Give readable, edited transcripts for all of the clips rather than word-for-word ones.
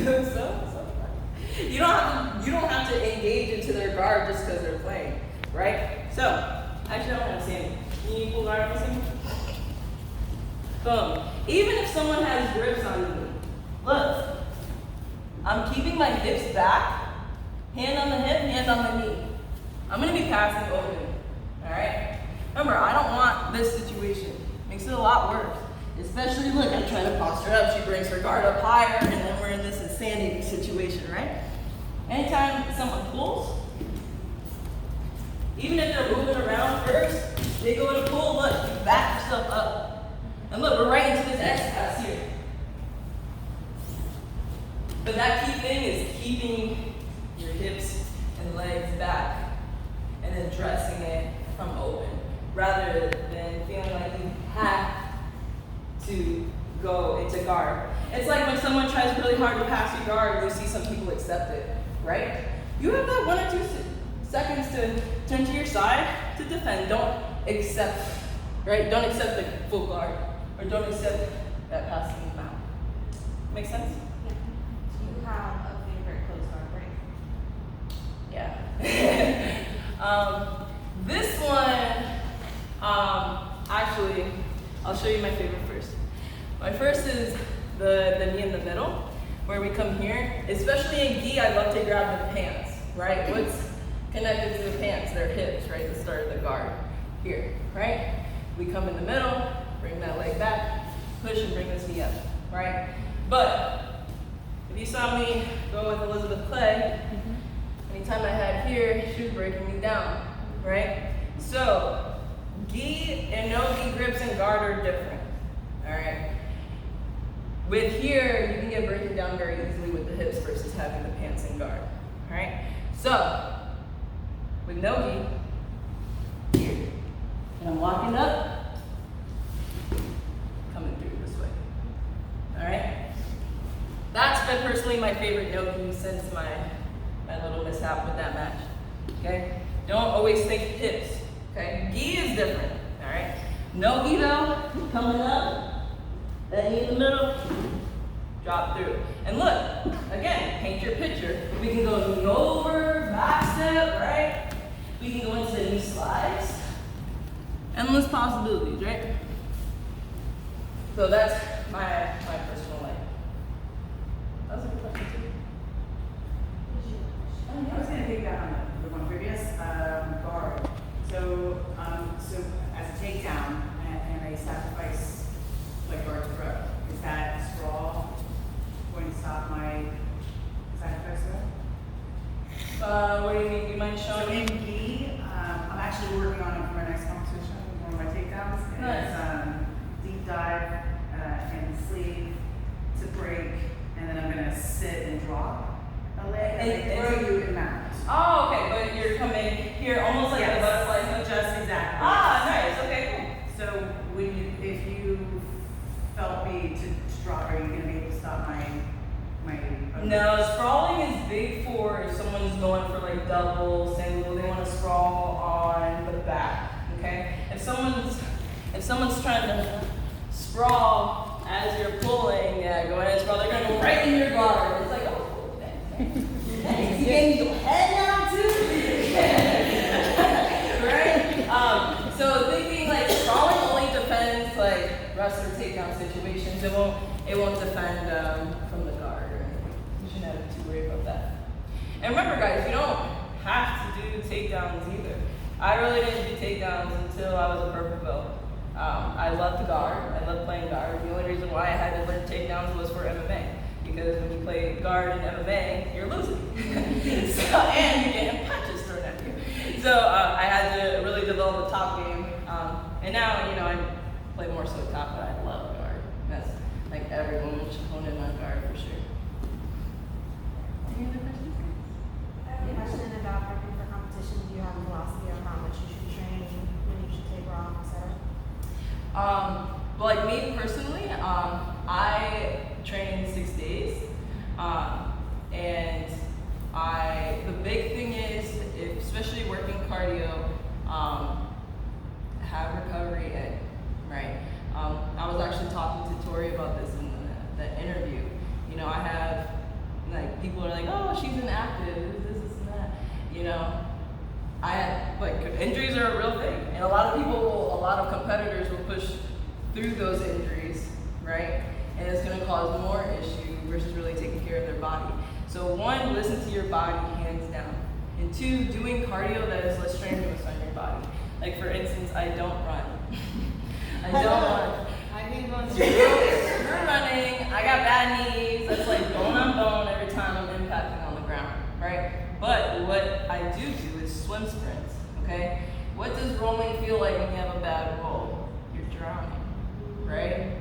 So you don't have to engage into their guard just because they're playing, right? So actually, I don't have Sammy. Can you pull guard on Sammy? Boom. Even if someone has grips on me, look, I'm keeping my hips back, hand on the hip, hand on the knee. I'm gonna be passing open, all right? Remember, I don't want this situation. Makes it a lot worse. Especially, look, I try to posture up, she brings her guard up higher, and then we're in this insanity situation, right? Anytime someone pulls, even if they're moving around first, they go to pull, look, you back yourself up. And look, we're right into this X pass here. But that key thing is keeping your hips and legs back and then dressing it from open, rather than feeling like you have to go into guard. It's like when someone tries really hard to pass your guard and you see some people accept it, right? You have that 1 or 2 seconds to turn to your side to defend. Don't accept, right? Don't accept the full guard, or don't accept that passing amount. Make sense? Yeah. Do you have a favorite close guard break? Yeah. This one, actually, I'll show you my favorite first. My first is the knee in the middle, where we come here. Especially in gi, I love to grab the pants, right? What's connected to the pants? Their hips, right? The start of the guard here, right? We come in the middle, bring that leg back, push and bring this knee up, right? But if you saw me go with Elizabeth Clay, anytime I had here, she was breaking me down, right? So gi and no gi grips and guard are different, all right? With here, you can get broken down very easily with the hips versus having the pants and guard, all right? So with no gi, here, and I'm walking up, coming through this way, all right? That's been personally my favorite no gi since my little mishap with that match, okay? Don't always think hips, okay? Gi is different, all right? No gi though, coming up, that knee in the middle, drop through. And look, again, paint your picture. We can go knee over, back step, right? We can go into the knee slides. Endless possibilities, right? So that's my personal life. That was a good question too. I was going to take that on the one previous guard. So as a takedown and a sacrifice like guard throw, is that sprawl going to stop my sacrifice throw? What do you mean? Do you mind showing So me? in gi, I'm actually working on it for my next competition. One of my takedowns Nice. is deep dive and sleeve to break, and then I'm going to sit and drop a leg and throw you in mount. Oh, okay, but you're coming here almost like Yes. a butterfly hook. Just exactly. Ah, nice. Okay, So if you felt me to drop, are you going to be able to stop my? cool. No, sprawling is big for if someone's going for like double, single. They want to sprawl on the back. Okay. If someone's trying to sprawl as you're pulling, yeah, go ahead and sprawl. They're going to go right in your guard. It's like, oh, cool, thanks. Thanks. You getting your head down too? Right? So thinking like sprawling only defends like wrestler takedown situations. It won't defend from the guard or anything. You shouldn't have to worry about that. And remember, guys, you don't have to do takedowns either. I really didn't do takedowns until I was a purple belt. I loved guard. I loved playing guard. The only reason why I had to learn takedowns was for MMA. Because when you play guard in MMA, you're losing. And you're getting punches thrown at you. So I had to really develop a top game. And now, I play more so top, but I love guard. That's like everyone should hone in on guard for sure. Any other questions? I have a question about prepping for competition. Do you have a philosophy on how much you should train, when you should take off, etc.? Well, like me personally, I train 6 days, and the big thing is, especially working cardio, have recovery in, right? I was actually talking to Tori about this in the she's inactive, this and that. You know, injuries are a real thing. And a lot of competitors will push through those injuries, right? And it's gonna cause more issue versus really taking care of their body. So one, listen to your body, hands down. And two, doing cardio that is less strenuous on your body. Like for instance, I don't run. I don't run. I need one. You're running, I got bad knees, that's like bone on bone every time I'm impacting on the ground, right? But what I do is swim sprints, okay? What does rolling feel like when you have a bad roll? You're drowning, right?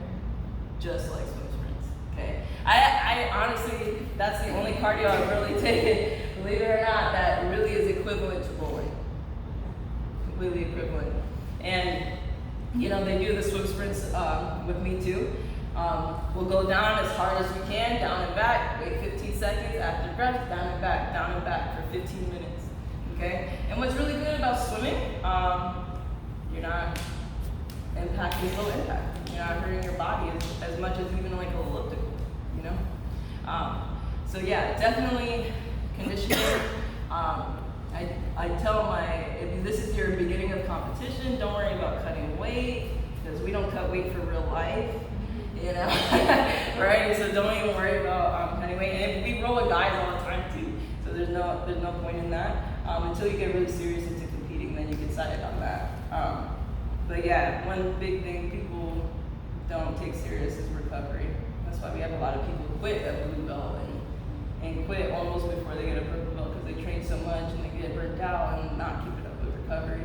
Just like swim sprints, okay? I honestly, that's the only cardio I've really taken, believe it or not, that really is equivalent to rolling. Completely equivalent. And you know, they do the swim sprints with me too. We'll go down as hard as we can, down and back, wait 15 seconds, after breath, down and back for 15 minutes, okay? And what's really good about swimming, you're not impacting low impact. You're not hurting your body as much as even like an elliptical, you know? So yeah, definitely conditioning. I tell if this is your beginning of competition, don't worry about cutting weight, because we don't cut weight for real life, you know, right? So don't even worry about cutting weight. And we roll with guys all the time too, so there's no point in that until you get really serious into competing. Then you can decide on that. But yeah, one big thing people don't take serious is recovery. That's why we have a lot of people quit at blue belt and quit almost before they get a purple belt because they train so much and they get burnt out and not keep it up with recovery.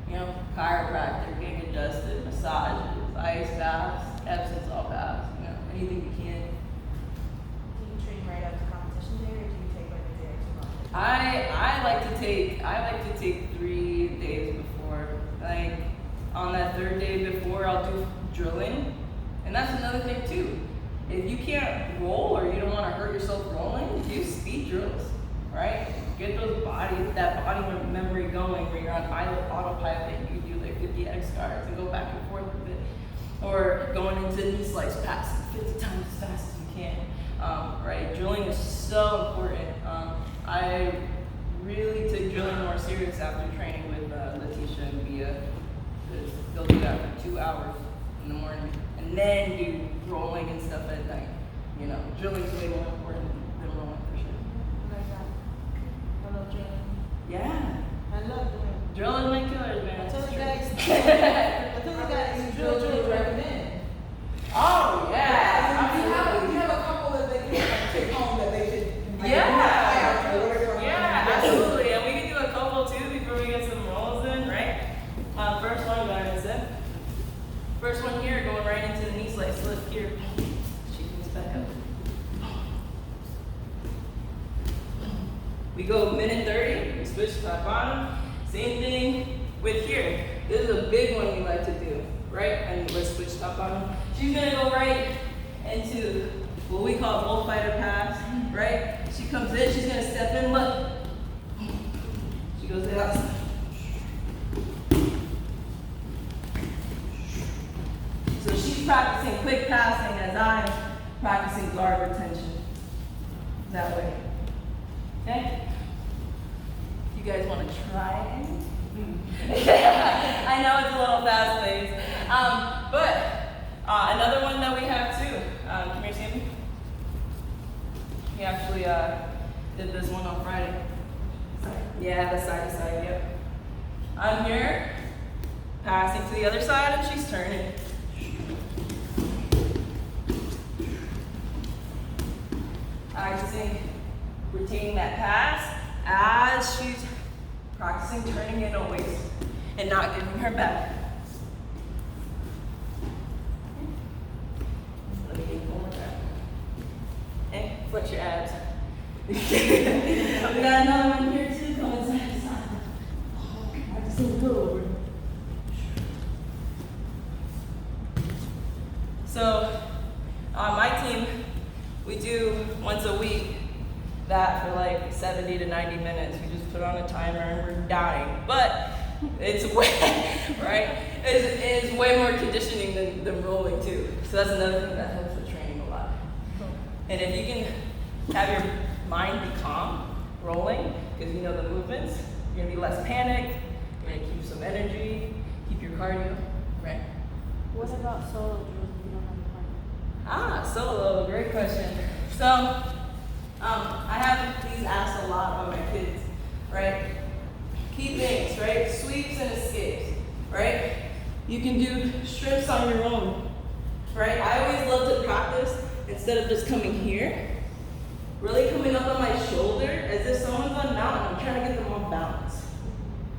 You know, chiropractor, getting adjusted, massages, ice baths, Epsom salt baths, you know, anything you can. Do you train right after competition day, or do you take like a day or two off? I like to take 3 days before. Like on that third day before, I'll do drilling, and that's another thing too. If you can't roll or you don't want to hurt yourself rolling, do speed drills, right? Get that body memory going where you're on autopilot and you do like 50 X guards and go back and forth with it. Or going into knee slice passing 50 times as fast as you can, right? Drilling is so important. I really took drilling more serious after training with Letitia and Via. They'll do that for 2 hours in the morning and then do rolling and stuff at night. You know, drilling is way more important than rolling for sure. Like that. I love drilling. Yeah. I love drilling. Drillers make killers, man. I told you guys, drill recommend. Oh, yeah. You have a couple that they can take home that they should. Yeah, absolutely. And we can do a couple too before we get some rolls in, right? First one, go ahead and sit. First one here, going right into the knee slice. Lift here. She moves back up. We go minute 30. We switch to our bottom. Same thing with here. This is a big one we like to do, right? And let's switch top bottom. She's gonna go right into what we call bullfighter pass, right? She comes in, she's gonna step in, look. She goes to the outside. So she's practicing quick passing as I'm practicing guard retention. That way. Okay? You guys want to try it? I know it's a little fast paced. But another one that we have too. Come here, Sammy. We actually did this one on Friday. Yeah, the side to side, yep. I'm here, passing to the other side, and she's turning. Practicing, retaining that pass as she's practicing turning in always and not giving her back. Let me get one more time. And flex your abs. We got another one here too, coming side to side. Practicing over. So, on my team, we do once a week that for like 70 to 90 minutes. We just put on a timer and we're dying. But it's way, right? It's way more conditioning than rolling too. So that's another thing that helps with training a lot. And if you can have your mind be calm, rolling, because you know the movements. You're gonna be less panicked. You're gonna keep some energy, keep your cardio, right? What about solo drills if you don't have a partner? Solo, great question. So, I have these asked a lot by my kids, right? Key things, right? Sweeps and escapes, right? You can do strips on your own, right? I always love to practice instead of just coming here, really coming up on my shoulder as if someone's on mountain. I'm trying to get them on balance,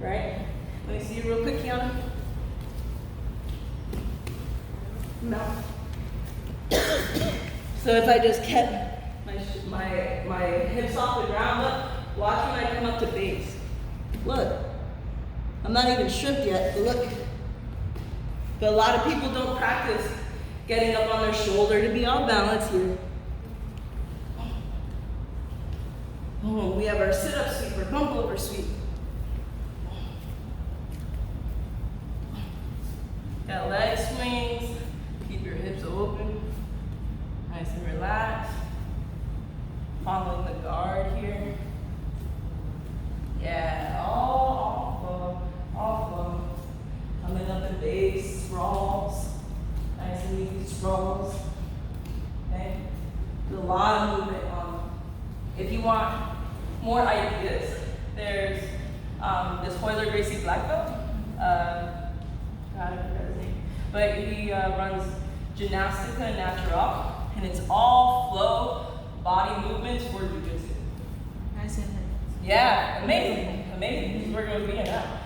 right? Let me see you real quick, Kiana. Mount. So if I just kept my hips off the ground, look, watch when I come up to base. Look, I'm not even stripped yet, but look. But a lot of people don't practice getting up on their shoulder to be on balance here. Oh, we have our sit-up sweep or bump over sweep. Got leg swings, keep your hips open, nice and relaxed. Following the guard here. Yeah, all flow. Coming up in base, sprawls. Nice and easy sprawls. Okay? There's a lot of movement. If you want more ideas, there's this Hoyler Gracie black belt. I forgot his name. But he runs Gymnastica Natural, and it's all flow body movements for jiu-jitsu. Nice and Yeah, amazing. This is where we're going to be now.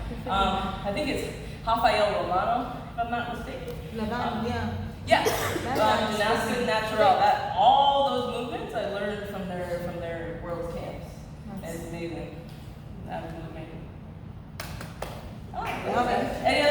I think it's Rafael Romano, if I'm not mistaken. yeah. Yes, Gymnastica Natural. All those movements I learned from their world camps. Nice. It's amazing. That was amazing. Oh, Love it. Any